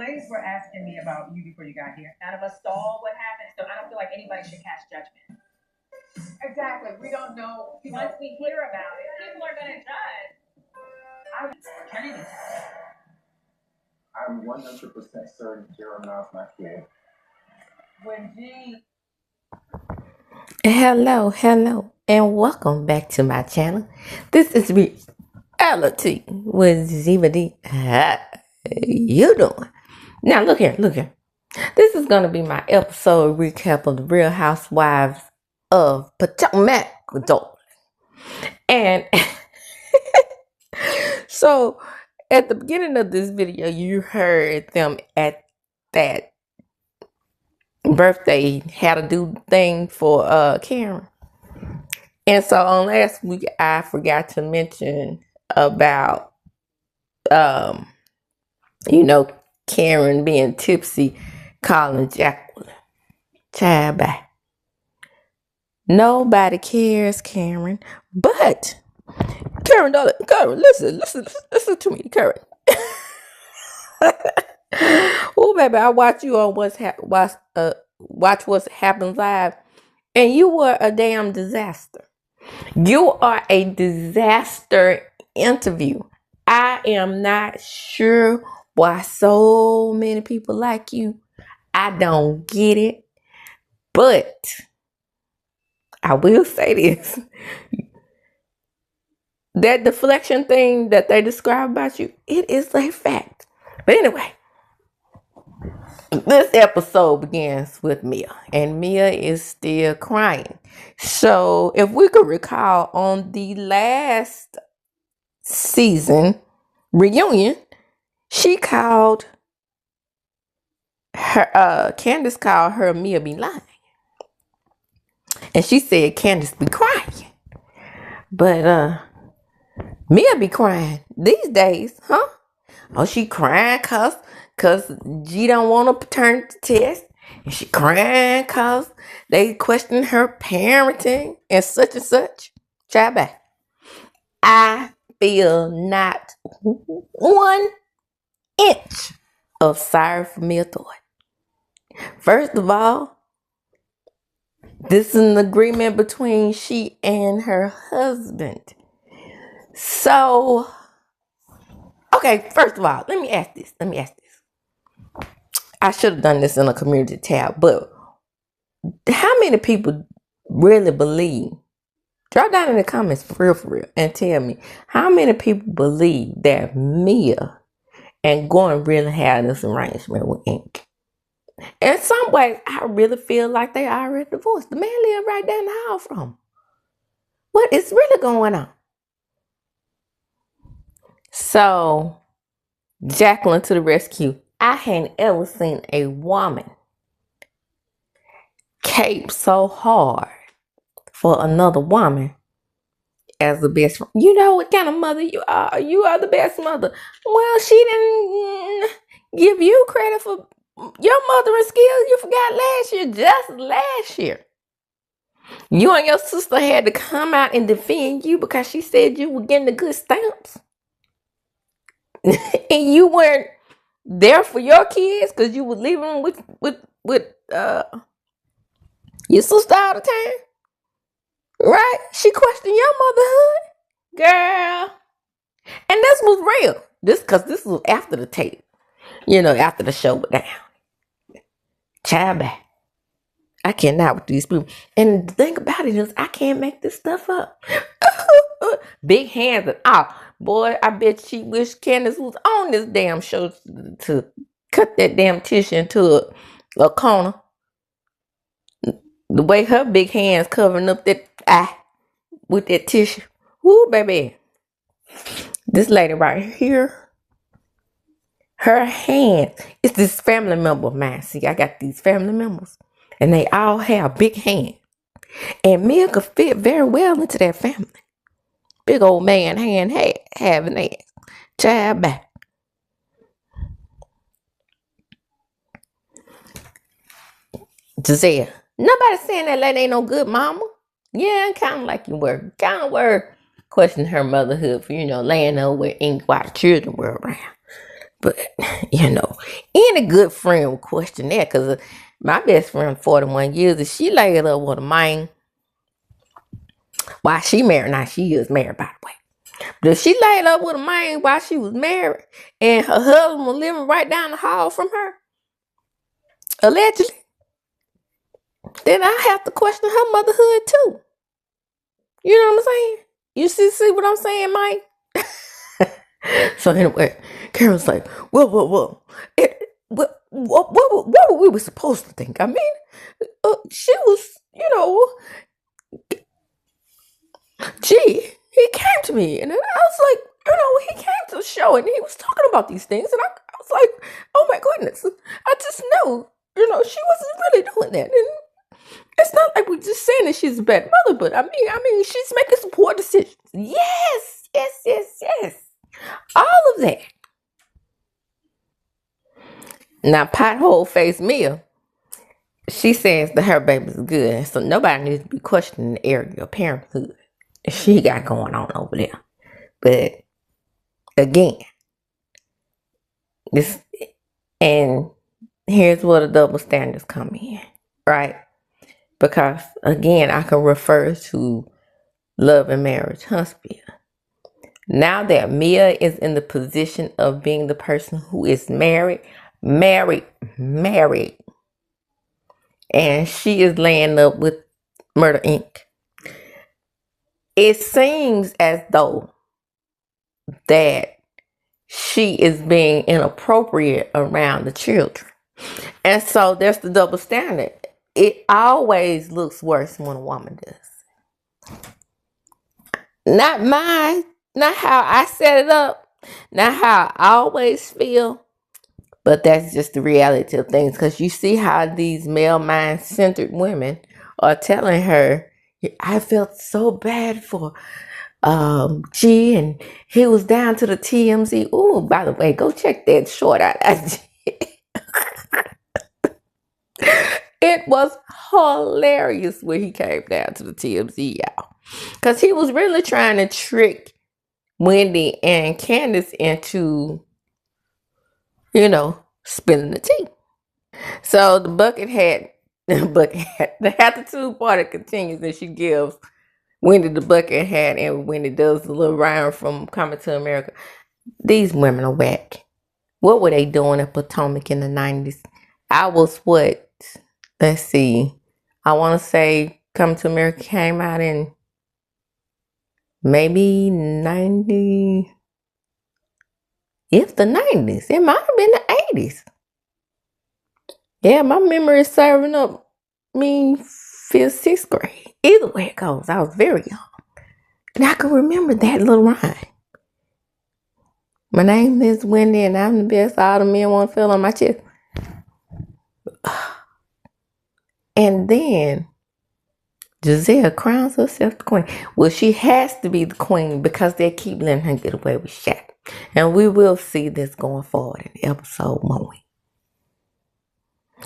ladies were asking me about you before you got here. None of us saw what happened, so I don't feel like anybody should cast judgment. Exactly. We don't know. Once we hear about it, people are going to judge. I'm 100% certain Jeremiah's my kid. WENDY. Hello, and welcome back to my channel. This is Reality with GIZELLE'S. How you doing? Now look here. This is gonna be my episode recap of the Real Housewives of Potomac. And so at the beginning of this video, you heard them at that birthday had to do thing for Karen. And so on last week, I forgot to mention about, Karen being tipsy, calling Jacqueline. Child, bye. Nobody cares, Karen. But, Karen, darling, Karen, listen to me, Karen. Oh, baby, I watch you on watch What Happens Live, and you were a damn disaster. You are a disaster interview. I am not sure why so many people like you. I don't get it. But I will say this. That deflection thing that they describe about you, it is a fact. But anyway, this episode begins with Mia, and Mia is still crying. So if we could recall on the last season reunion, she called her Candace called her Mia be lying, and she said Candace be crying, but Mia be crying these days, huh? Oh, she crying cause G don't want a paternity test, and she crying cause they question her parenting and such. Try back. I feel not 1 inch of sorry for Mia Thornton. First of all, this is an agreement between she and her husband. So, okay, first of all, let me ask this. I should have done this in a community tab, but how many people really believe? Drop down in the comments for real, and tell me how many people believe that Mia and Gordon really had this arrangement with Ink. In some ways, I really feel like they already divorced. The man lived right down the hall from him. What is really going on? So, Jacqueline to the rescue. I hadn't ever seen a woman cape so hard for another woman as the best friend. You know what kind of mother you are. You are the best mother. Well, she didn't give you credit for your mothering skills. You forgot last year, just last year. You and your sister had to come out and defend you because she said you were getting the good stamps. And you weren't there for your kids because you were living with your sister all the time. Right? She questioned your motherhood. Girl. And this was real. This was after the tape. After the show was down. Child back. I cannot with these people. And the thing about it is I can't make this stuff up. Big hands and all. Boy, I bet she wished Candace was on this damn show to cut that damn tissue into a corner. The way her big hands covering up that eye with that tissue. Woo, baby. This lady right here, her hand, it's this family member of mine. See, I got these family members, and they all have big hands. And Mia could fit very well into that family. Big old man hand having ass. Child back. Giselle, nobody saying that lady ain't no good mama. Yeah, kind of like you were. Kind of were questioning her motherhood for, laying over where ink while the children were around. But, you know, any good friend would question that because my best friend, 41 years, and she laid up with a man. While she married, now she is married, by the way. But if she laid up with a man while she was married and her husband was living right down the hall from her, allegedly, then I have to question her motherhood too. You know what I'm saying? You see what I'm saying, Mike? So anyway, Karen's like, well, what were we supposed to think? I mean, she was, you know, gee, he came to me, and then I was like, you know, he came to the show, and he was talking about these things, and I was like, oh my goodness, I just know, you know, she wasn't really doing that, and it's not like we're just saying that she's a bad mother, but I mean, she's making some poor decisions. Yes, all of that. Now, pothole face Mia, she says that her baby's good, so nobody needs to be questioning the area of parenthood she got going on over there. But again, this, and here's where the double standards come in, right? Because again, I can refer to Love and Marriage Huntsville. Now that Mia is in the position of being the person who is married, and she is laying up with Murder Inc., it seems as though that she is being inappropriate around the children. And so there's the double standard. It always looks worse when a woman does. Not how I set it up, not how I always feel, but that's just the reality of things. Because you see how these male mind-centered women are telling her, I felt so bad for G, and he was down to the TMZ. Oh, by the way, go check that short out. It was hilarious when he came down to the TMZ, y'all. Because he was really trying to trick Wendy and Candace into, you know, spilling the tea. So the the attitude party continues, and she gives Wendy the bucket hat, and Wendy does the little rhyme from Coming to America. These women are whack. What were they doing at Potomac in the 90s? I was what? Let's see. I want to say Coming to America came out in maybe 90. If the 90s. It might have been the 80s. Yeah, my memory is serving up me 5th, 6th grade. Either way it goes, I was very young. And I can remember that little rhyme. My name is Wendy, and I'm the best all the men want to feel on my chest. And then Giselle crowns herself the queen. Well, she has to be the queen because they keep letting her get away with shit. And we will see this going forward in the episode, won't we?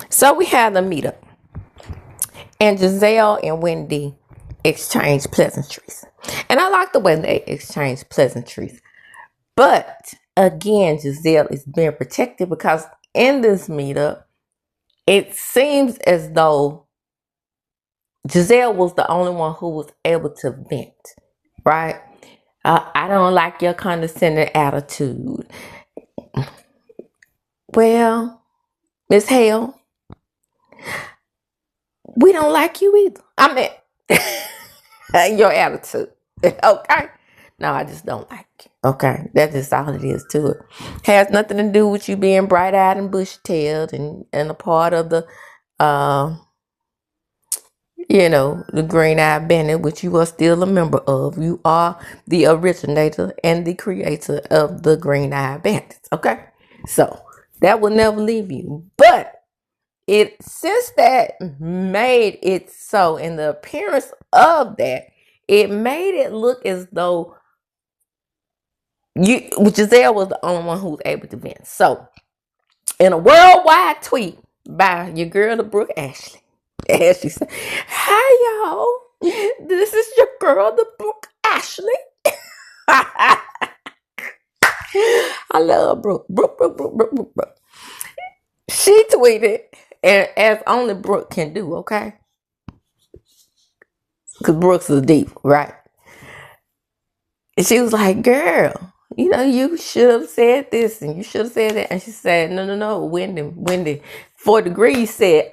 So we have the meetup. And Giselle and Wendy exchange pleasantries. And I like the way they exchange pleasantries. But again, Giselle is being protected because in this meetup, it seems as though Giselle was the only one who was able to vent, right? I don't like your condescending attitude. Well, Miss Hale, we don't like you either. I mean, your attitude, okay? No, I just don't like it. Okay, that's just all it is to it. Has nothing to do with you being bright-eyed and bushy-tailed and a part of the, you know, the Green Eye Bandit, which you are still a member of. You are the originator and the creator of the Green Eye Bandits. Okay, so that will never leave you. But since that made it so, in the appearance of that, it made it look as though Giselle was the only one who was able to vent. So, in a worldwide tweet by your girl, the Brooke Ashley, as she said, "Hi y'all, this is your girl, the Brooke Ashley." I love Brooke. Brooke. She tweeted, and as only Brooke can do, okay? Because Brooks is deep, right? And she was like, girl, you should have said this and you should have said that. And she said, no, Wendy. 4 Degrees said,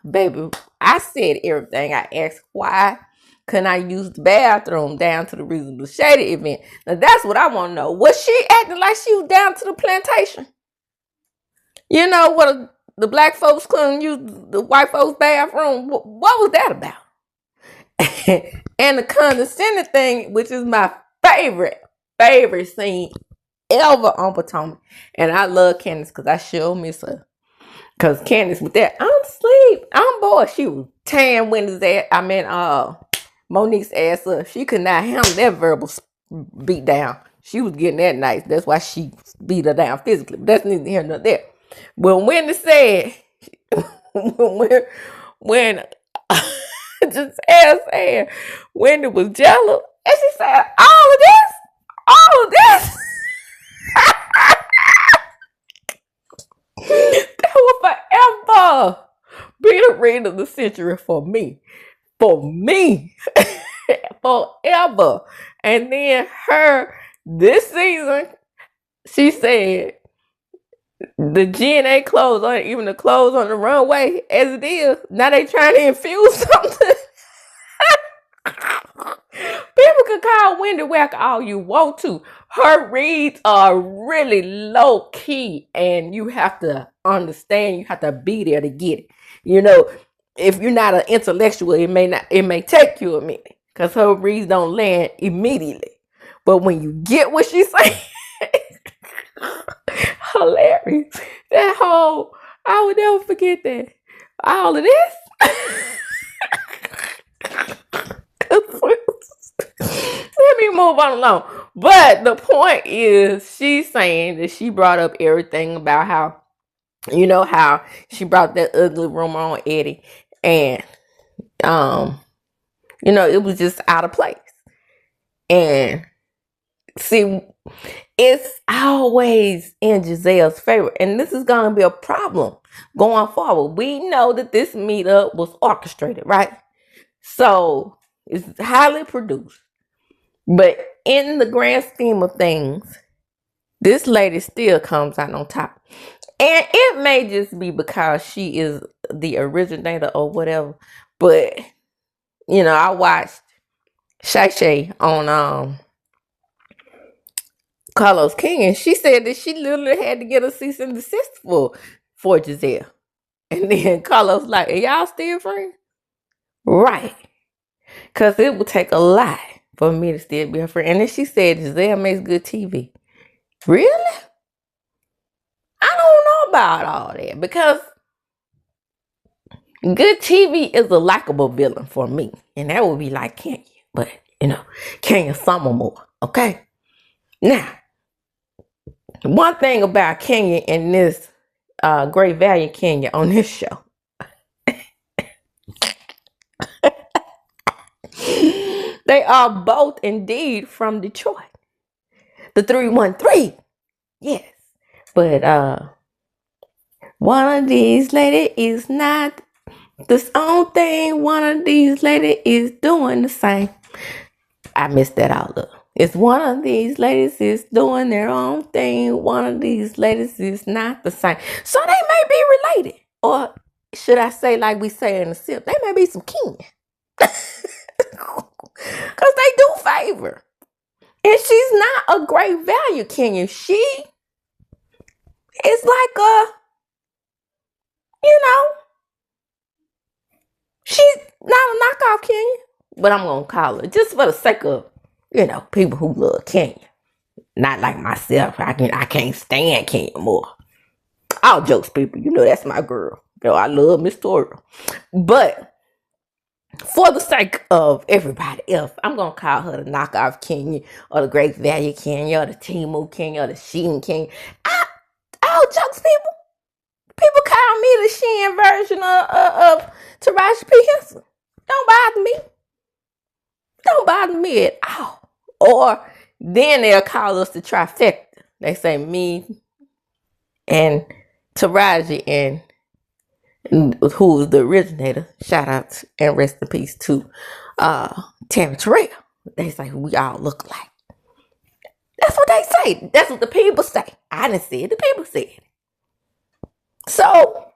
baby, I said everything. I asked why couldn't I use the bathroom down to the Reasonable Shady event. Now that's what I want to know. Was she acting like she was down to the plantation? You know what? The black folks couldn't use the white folks' bathroom. What was that about? And the condescending thing, which is my favorite scene ever on Potomac. And I love Candace because I sure miss her. Because Candace with that, I'm asleep, I'm bored. She was tearing Wendy's ass, Monique's ass up. She could not handle that verbal beat down. She was getting that nice. That's why she beat her down physically. But that's neither here nor there. When Wendy said, when just ass said Wendy was jealous, and she said, all of this. That will forever be the read of the century for me. Forever. And then this season, she said the GNA clothes, or even the clothes on the runway, as it is, now they trying to infuse something. People can call Wendy Wack all you want to. Her reads are really low key, and you have to understand. You have to be there to get it. If you're not an intellectual, it may take you a minute because her reads don't land immediately. But when you get what she's saying, hilarious. I would never forget that. All of this. Let me move on along. But the point is, she's saying that she brought up everything about how she brought that ugly rumor on Eddie, and it was just out of place. And see, it's always in Gizelle's favor, and this is gonna be a problem going forward. We know that this meetup was orchestrated, right? So it's highly produced. But in the grand scheme of things, this lady still comes out on top. And it may just be because she is the originator or whatever. But, I watched Shay Shay on Carlos King, and she said that she literally had to get a cease and desist for Giselle. And then Carlos like, are y'all still friends? Right. Because it would take a lot for me to still be her friend. And then she said Giselle makes good TV. Really? I don't know about all that, because good TV is a likable villain for me. And that would be like Kenya. But, Kenya some more. Okay? Now, one thing about Kenya and this Great Value Kenya on this show. They are both indeed from Detroit. The 313. Yes. But one of these ladies is not the own thing. One of these ladies is doing the same. I missed that out. Look. It's one of these ladies is doing their own thing. One of these ladies is not the same. So they may be related. Or should I say, like we say in the SIP, they may be some kin. Because they do favor. And she's not a Great Value Kenya. She is like she's not a knockoff Kenya. But I'm going to call her just for the sake of, people who love Kenya. Not like myself. I can't stand Kenya more. All jokes, people. That's my girl. I love Miss Tora. But for the sake of everybody else, I'm going to call her the knockoff Kenya, or the Great Value Kenya, or the Timu Kenya, or the Sheen Kenya. All jokes, people. People call me the Sheen version of Taraji P. Henson. Don't bother me. Don't bother me at all. Or then they'll call us the trifecta. They say me and Taraji and who was the originator. Shout out and rest in peace to Tammy Terrell. They say we all look alike. That's what they say. That's what the people say. I didn't say it. The people said it. So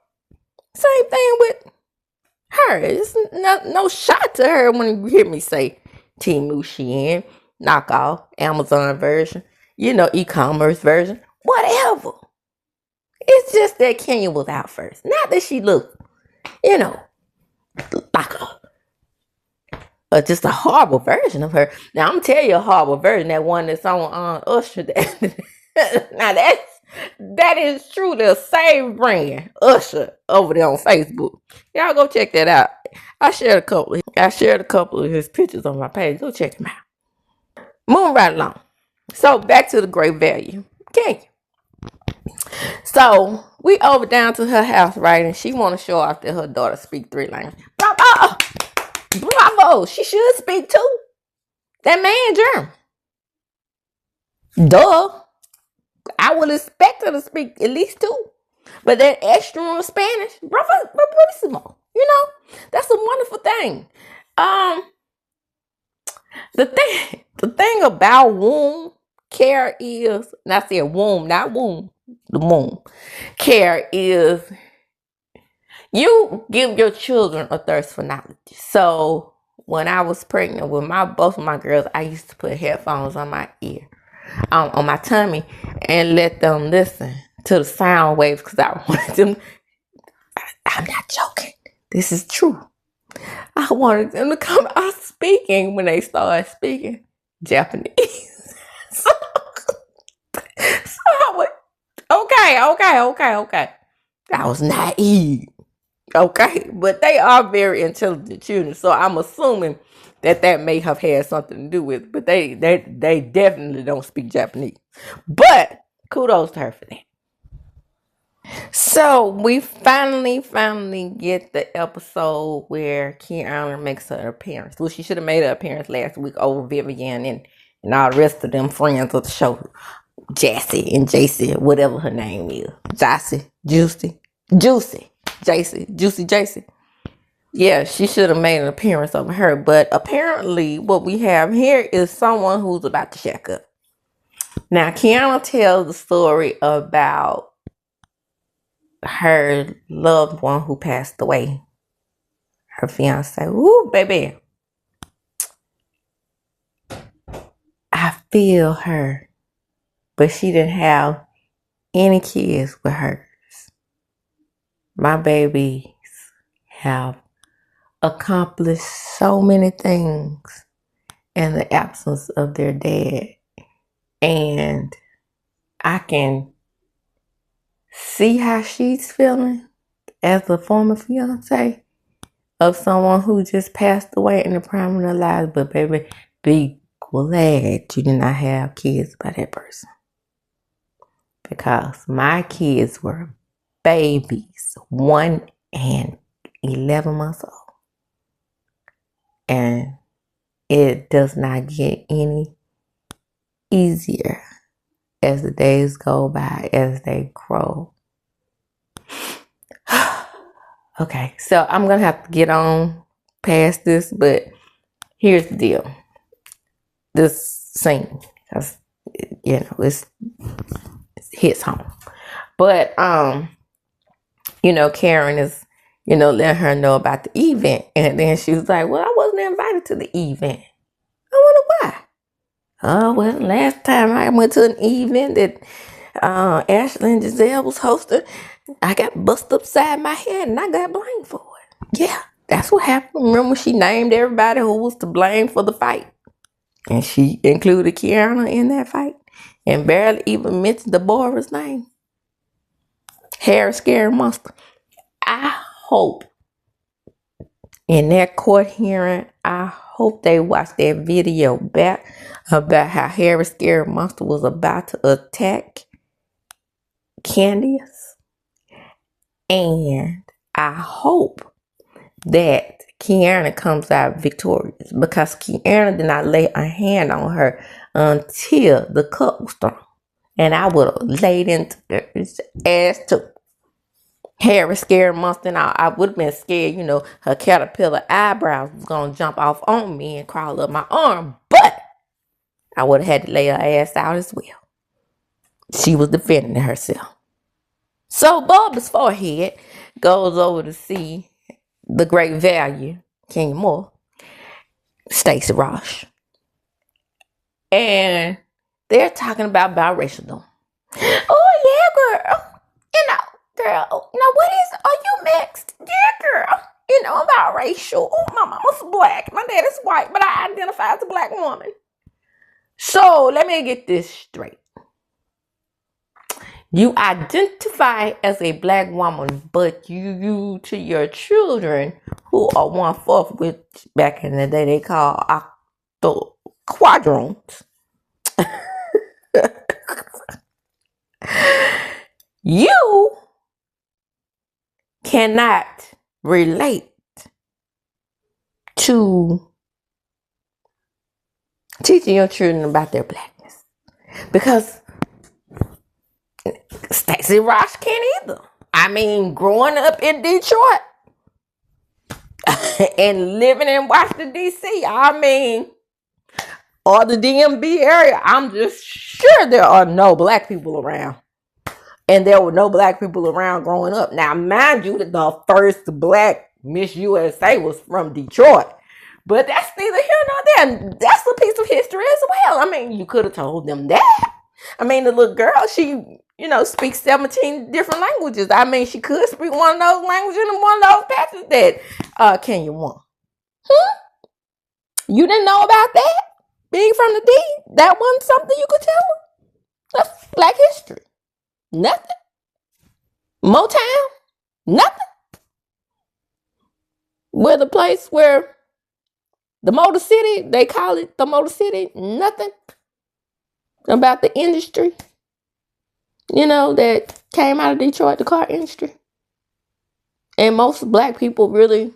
same thing with her. It's no shot to her when you hear me say Temu, Shein, knockoff, Amazon version, e-commerce version, whatever. It's just that Kenya was out first. Not that she looked, like just a horrible version of her. Now I'm telling you a horrible version. That one that's on Usher. Now that is true. The same brand, Usher, over there on Facebook. Y'all go check that out. I shared a couple of his pictures on my page. Go check him out. Moving right along. So back to the great value. Kenya. So we over down to her house, right? And she want to show off that her daughter speak 3 languages. Bravo. She should speak 2. That man German. Duh. I would expect her to speak at least 2. But that extra Spanish, bravissimo. That's a wonderful thing. The thing about womb care is, and I said womb, not womb, the womb care is you give your children a thirst for knowledge. So when I was pregnant with both of my girls, I used to put headphones on my ear, on my tummy, and let them listen to the sound waves because I wanted them. I'm not joking. This is true. I wanted them to come out speaking when they started speaking Japanese. so I went, okay. I was naive. Okay, but they are very intelligent children, so I'm assuming that may have had something to do with it. But they definitely don't speak Japanese. But kudos to her for that. So we finally get the episode where Kiana makes her appearance. Well, she should have made her appearance last week over Vivian and all the rest of them friends of the show. Jassy and JC, whatever her name is. Juicy, JC. Yeah, she should have made an appearance over her. But apparently what we have here is someone who's about to shack up. Now, Kiana tells the story about her loved one who passed away. Her fiance. Ooh, baby. I feel her. But she didn't have any kids with hers. My babies have accomplished so many things in the absence of their dad. And I can see how she's feeling as a former fiance of someone who just passed away in the prime of their lives. But baby, be glad you did not have kids by that person. Because my kids were babies, 1 and 11 months old. And it does not get any easier as the days go by, as they grow. Okay, so I'm going to have to get on past this, but here's the deal. This scene, because, it hits home. But, Karen is, letting her know about the event. And then she was like, well, I wasn't invited to the event. I wonder why. Oh, well, last time I went to an event that Ashley and Giselle was hosting, I got busted upside my head and I got blamed for it. Yeah, that's what happened. Remember she named everybody who was to blame for the fight? And she included Kiana in that fight and barely even mentioned the boy's name. Harry Scary Monster. I hope in that court hearing, I hope they watch that video back about how Harry Scary Monster was about to attack Candace. And I hope that Kiana comes out victorious, because Kiana did not lay a hand on her until the cup was thrown. and I would have laid into his ass too. Harry scared monster, and I would have been scared, you know, her caterpillar eyebrows was gonna jump off on me and crawl up my arm, but I would have had to lay her ass out as well. She was defending herself. So Bubba's forehead goes over to see the great value, King Moore, Stacey Rosh. And they're talking about biracial. Oh yeah, girl. Girl, what are you mixed? Yeah, girl. I'm biracial. Oh, my mama's black. My dad is white, but I identify as a black woman. So let me get this straight. You identify as a black woman, but you to your children who are 1/4, which back in the day they call octoquadrants. You cannot relate to teaching your children about their blackness because Stacey Rosh can't either. I mean, growing up in Detroit and living in Washington, D.C., I mean, or the DMV area, I'm just sure there are no black people around. And there were no black people around growing up. Now, mind you, that the first black Miss USA was from Detroit. But that's neither here nor there. That's a piece of history as well. I mean, you could have told them that. I mean, the little girl, she, speaks 17 different languages. I mean, she could speak one of those languages in one of those patches that Kenya won. You didn't know about that? Being from the D? That wasn't something you could tell them? That's black history. Nothing. Motown? Nothing. Where the place where the Motor City, they call it the Motor City, nothing about the industry, that came out of Detroit, the car industry. And most black people really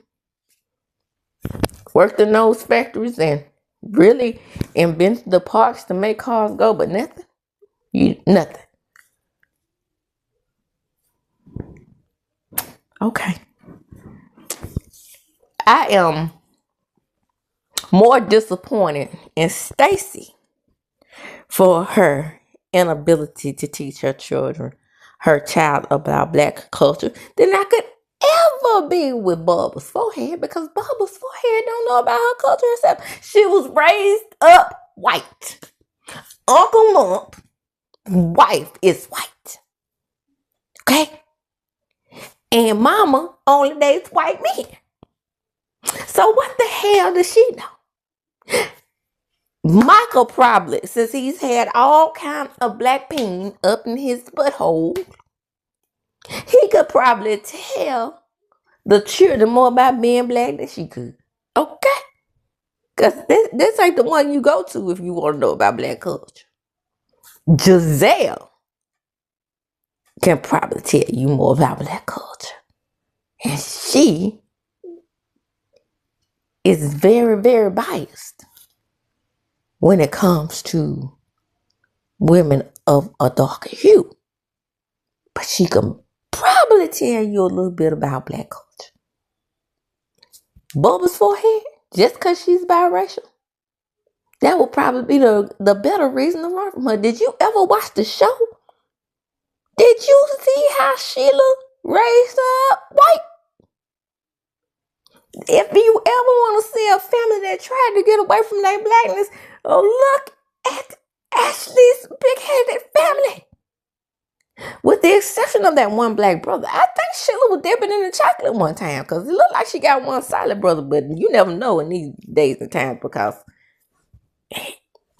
worked in those factories and really invented the parts to make cars go, but nothing. Nothing. Okay. I am more disappointed in Stacey for her inability to teach her child about black culture than I could ever be with Bubba's forehead, because Bubba's forehead don't know about her culture herself. She was raised up white. Uncle Lump's wife is white. Okay? And mama only dates white men. So what the hell does she know? Michael probably, since he's had all kinds of black peen up in his butthole, he could probably tell the children more about being black than she could. Okay? Because this ain't the one you go to if you want to know about black culture. Giselle can probably tell you more about black culture. And she is very, very biased when it comes to women of a darker hue. But she can probably tell you a little bit about black culture. Bubba's forehead, just because she's biracial, that would probably be the better reason to learn from her. Did you ever watch the show? Did you see how Sheila raised up white? If you ever want to see a family that tried to get away from their blackness, look at Ashley's big-headed family. With the exception of that one black brother. I think Sheila was dipping in the chocolate one time because it looked like she got one solid brother, but you never know in these days and times because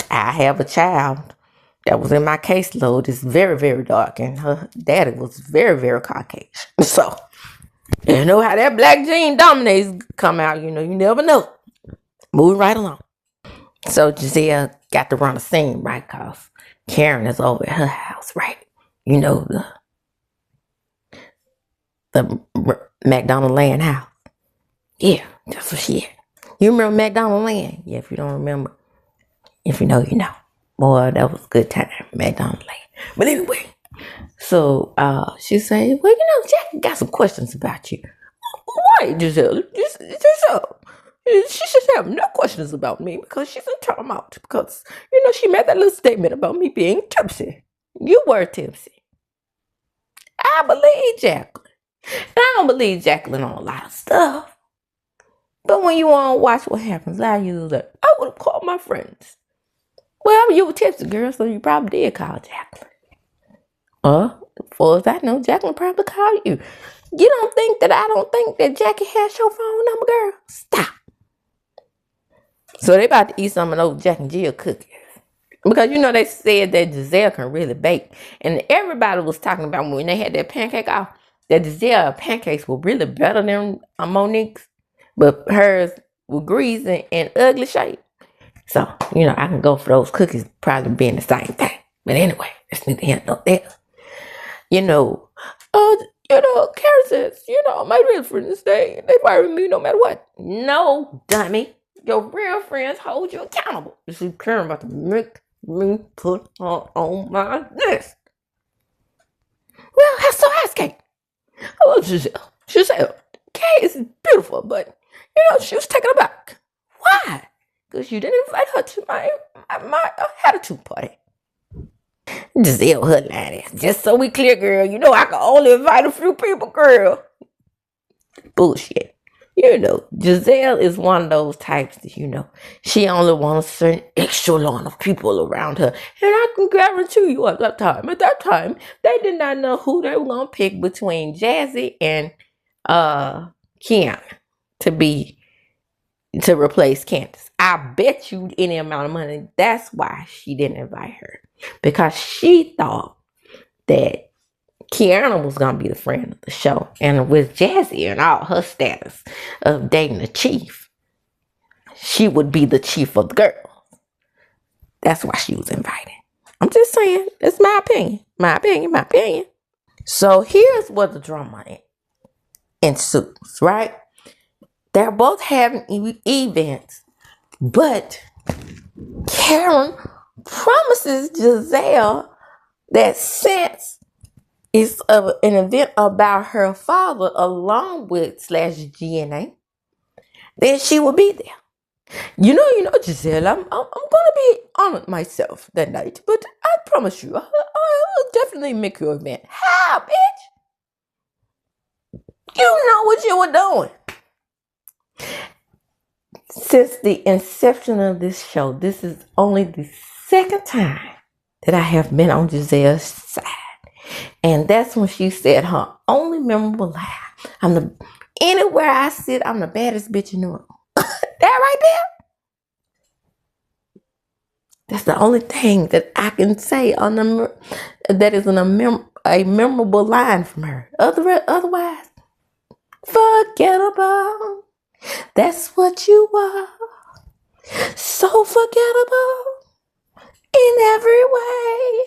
I have a child that was in my caseload. It's very, very dark, and her daddy was very, very Caucasian. So, you know how that black gene dominates come out, you never know. Moving right along. So Giselle got to run a scene, right? Because Karen is over at her house, right? The McDonald Land house. Yeah, that's what she had. You remember McDonald Land? Yeah, if you don't remember. If you know, you know. Boy, that was a good time, McDonald's. But anyway, so she said, well, Jackie got some questions about you. Why, Giselle? Giselle. She should have no questions about me because she's in timeout. Because, she made that little statement about me being tipsy. You were tipsy. I believe Jacqueline. And I don't believe Jacqueline on a lot of stuff. But when you want to watch what happens, I would have called my friends. Well, you were tipsy, girl, so you probably did call Jacqueline. As far as I know, Jacqueline probably called you. You don't think that I don't think that Jackie has your phone number, girl? Stop. So they about to eat some of those Jack and Jill cookies. Because, they said that Giselle can really bake. And everybody was talking about when they had that pancake off, that Giselle pancakes were really better than Monique's. But hers were greasy and ugly shape. So, I can go for those cookies probably being the same thing. But anyway, let's need to handle that. Karen says, my real friends, they fire me no matter what. No, dummy. Your real friends hold you accountable. You see, Karen about to make me put her on my list. Well, so how's Kate? Oh, Giselle, Kate is beautiful, but, she was taken aback. Why? Because you didn't invite her to my attitude party. Giselle, her line is, just so we clear, girl, I can only invite a few people, girl. Bullshit. Giselle is one of those types that, she only wants a certain extra line of people around her. And I can guarantee you at that time, they did not know who they were going to pick between Jazzy and Kiana to replace Candace. I bet you any amount of money that's why she didn't invite her. Because she thought that Kiana was going to be the friend of the show. And with Jazzy and all her status of dating the chief, she would be the chief of the girls. That's why she was invited. I'm just saying. It's my opinion. My opinion. So here's what the drama ensues, right? They're both having events, but Karen promises Giselle that since it's an event about her father along with /GNA, then she will be there. Giselle, I'm gonna be honored myself that night, but I promise you, I'll definitely make your event. How, bitch? You know what you were doing. Since the inception of this show, this is only the second time that I have been on Gizelle's side. And that's when she said her only memorable line. Anywhere I sit, I'm the baddest bitch in the room. That right there? That's the only thing that I can say that is a memorable line from her. Otherwise, forgettable. That's what you are. So forgettable in every way.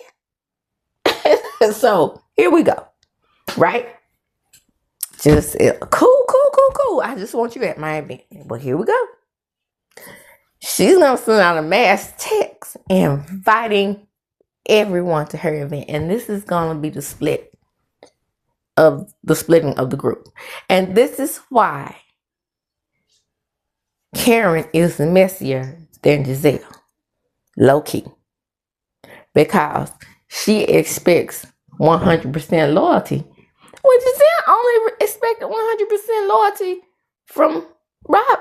So here we go. Right? Just cool. I just want you at my event. But here we go. She's gonna send out a mass text inviting everyone to her event. And this is gonna be the splitting of the group. And this is why Karen is messier than Giselle. Low key. Because she expects 100% loyalty. Well, Giselle only expected 100% loyalty from Rhop.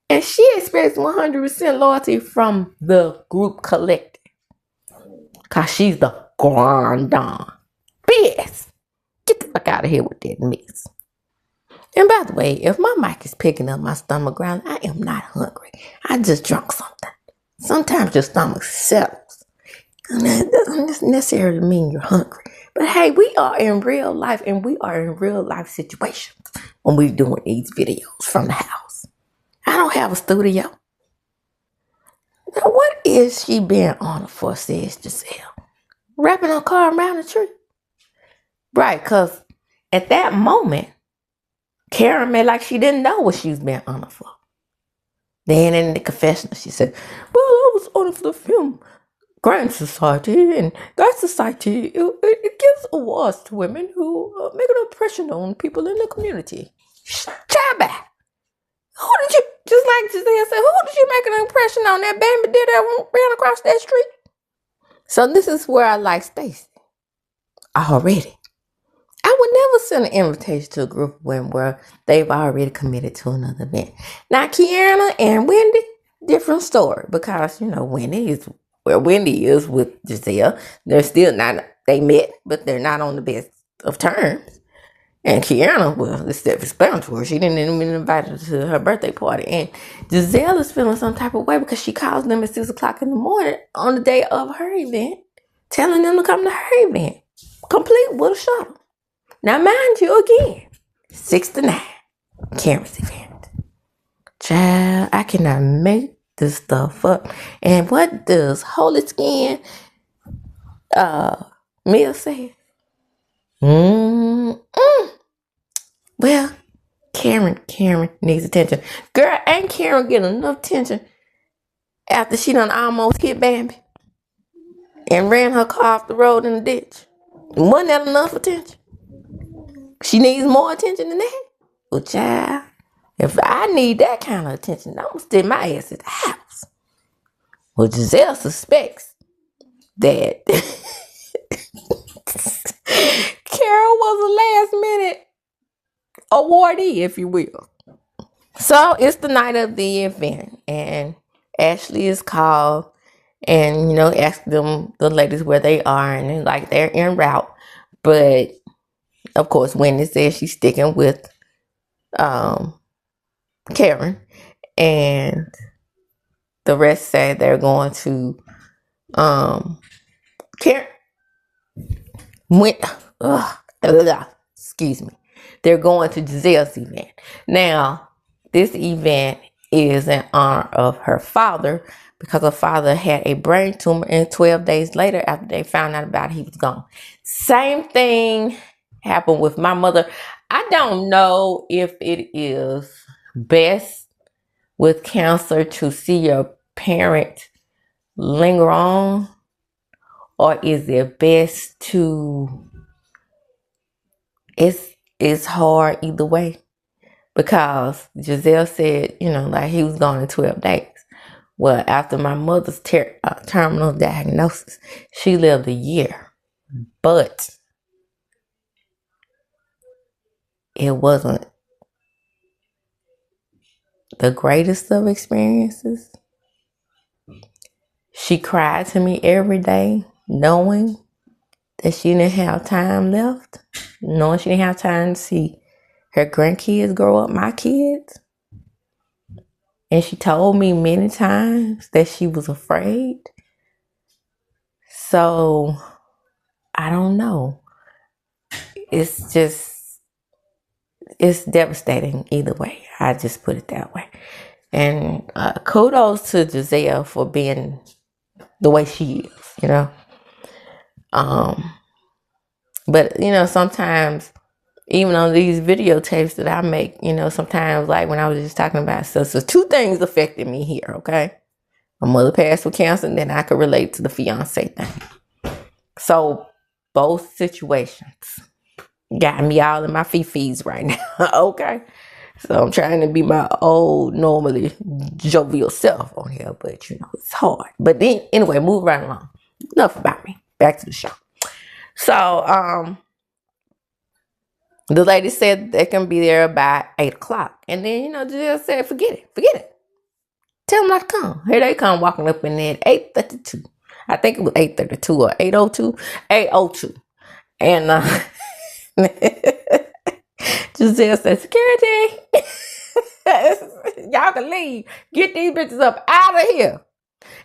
And she expects 100% loyalty from the group collective. Because she's the grand dame. BS. Get the fuck out of here with that mess. And by the way, if my mic is picking up my stomach ground, I am not hungry. I just drunk something. Sometimes your stomach settles. And that doesn't necessarily mean you're hungry. But hey, we are in real life and we are in real life situations when we're doing these videos from the house. I don't have a studio. Now, what is she being honored for, says Giselle? Wrapping her car around the tree. Right, because at that moment, Karen made like she didn't know what she was being honored for. Then in the confessional, she said, well, I was only for the Film Grand Society, and that society, it gives awards to women who make an impression on people in the community. Chabba! Who did you, just like Giselle said, who did you make an impression on? That baby did that ran across that street? So this is where I like Stacey. Already. I would never send an invitation to a group of women where they've already committed to another event. Now, Kiana and Wendy, different story, because, you know, Wendy is where Wendy is with Giselle. They're still not, they met, but they're not on the best of terms. And Kiana, well, it's self-explanatory. She didn't even invite her to her birthday party. And Giselle is feeling some type of way because she calls them at 6 o'clock in the morning on the day of her event, telling them to come to her event, complete with a shuttle. Now, mind you, again, 6 to 9, Karen's event. Child, I cannot make this stuff up. And what does Holy Skin Mia say? Well, Karen needs attention. Girl, ain't Karen getting enough attention after she done almost hit Bambi and ran her car off the road in the ditch? Wasn't that enough attention? She needs more attention than that. Well, child, if I need that kind of attention, I'm going to stay my ass at the house. Well, Giselle suspects that Carol was a last minute awardee, if you will. So it's the night of the event, and Ashley is called and, you know, ask them, the ladies, where they are, and like they're en route. But of course, Wendy says she's sticking with Karen, and the rest say they're going to Karen went excuse me. They're going to Gizelle's event. Now, this event is in honor of her father because her father had a brain tumor, and 12 days later, after they found out about it, he was gone. Same thing happened with my mother. I don't know if it is best with cancer to see your parent linger on, or is it best to, it's hard either way, because Giselle said, you know, like he was gone in 12 days. Well, after my mother's terminal diagnosis, she lived a year, but it wasn't the greatest of experiences. She cried to me every day, knowing that she didn't have time left, knowing she didn't have time to see her grandkids grow up, my kids. And she told me many times that she was afraid. So, I don't know. It's devastating either way. I just put it that way. And kudos to Giselle for being the way she is, you know. But, you know, sometimes, even on these videotapes that I make, you know, sometimes, like when I was just talking about, so two things affected me here, okay? My mother passed with cancer, and then I could relate to the fiance thing. So, both situations got me all in my fee-fees right now, okay? So, I'm trying to be my old, normally jovial self on here, but, you know, it's hard. But then, anyway, move right along. Enough about me. Back to the show. So, the lady said they can be there by 8 o'clock. And then, you know, Giselle said, forget it. Tell them not to come. Here they come walking up in there at 8:32. I think it was 8:32 or 8:02. 8:02. And Giselle said, security. Y'all can leave. Get these bitches up out of here.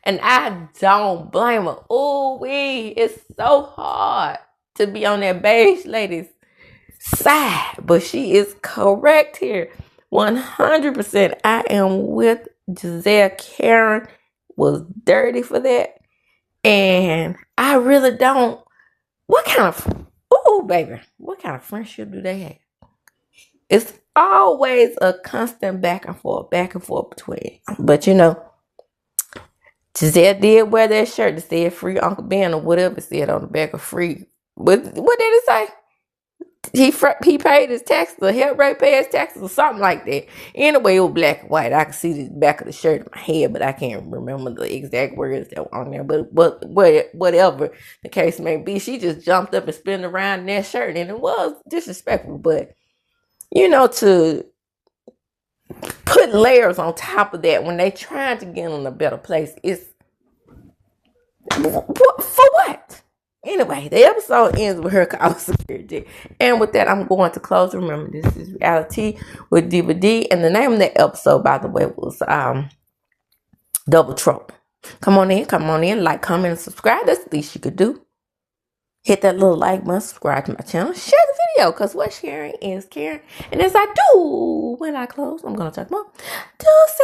And I don't blame her. Ooh, it's so hard to be on that beige lady's side. But she is correct here. 100%. I am with Giselle. Karen was dirty for that. And I really don't. What kind of friendship do they have? It's always a constant back and forth between them. But, you know, Giselle did wear that shirt that said free Uncle Ben or whatever it said on the back of free. What did it say? He paid his taxes, or helped Ray pay his taxes, or something like that. Anyway, it was black and white. I could see the back of the shirt in my head, but I can't remember the exact words that were on there. But whatever the case may be, she just jumped up and spun around in that shirt, and it was disrespectful. But to put layers on top of that when they trying to get in a better place, it's for what? Anyway, the episode ends with her calling security. And with that, I'm going to close. Remember, this is Reality with DVD. And the name of that episode, by the way, was Double Trouble. Come on in, like, comment, and subscribe. That's the least you could do. Hit that little like button, subscribe to my channel, share the video, because what sharing is caring. And as I do, when I close, I'm going to talk more. Deuces.